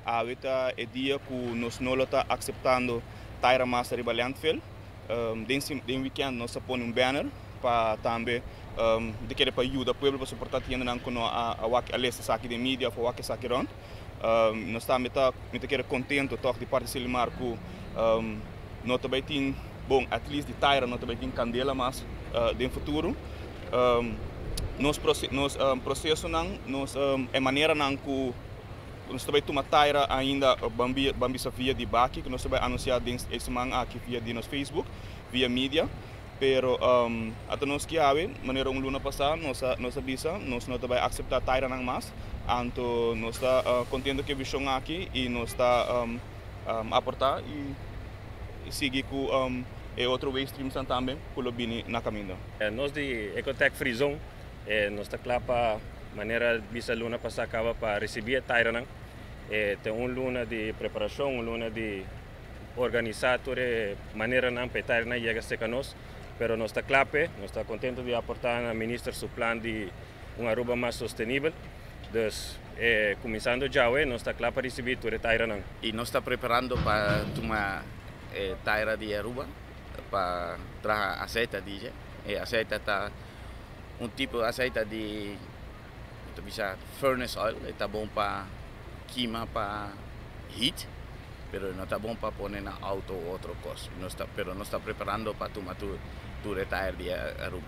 Ahorita é dia que nós não está aceitando taira massa riba landfill. Den weekend nós põe banner para também de querer para ajudar o povo para suportar tienda não com a lista saque de mídia para o saque rond. Nós estamos muito contente toque de parte de Silimar que nós também tem bom at least de taira nós também tem candela mas no futuro. Nos processo não nós é maneira não que nós também toma taira ainda bambi via de baki que nós também anunciar esse semana aqui via de nos Facebook via mídia. Pero até nós que ave maneira luna passada nós avisa nós não vai aceitar taira não mais então nós está contente que visão aqui e nós está aportar e seguir com outro waste stream também pelo bini na caminho. Nós de Ecotech Free Zone nós está claro para maneira bisa luna passada acaba para receber taira não tem luna de preparação luna de organizar toda maneira não para taira não chega a nós. Pero nós está claro, nós está contente de aportar ao ministro seu plano de uma Aruba mais sustentável. Então, começando já hoje, nós está claro para receber toda a taira não. E nós está preparando para uma taira de Aruba para trazer azeite de azeite está tipo de azeite de furnace oil, está bom para queima para heat. Pero não está bom para pôr na auto ou outra coisa. Pero nós está preparando para tomar tu retire de Aruba.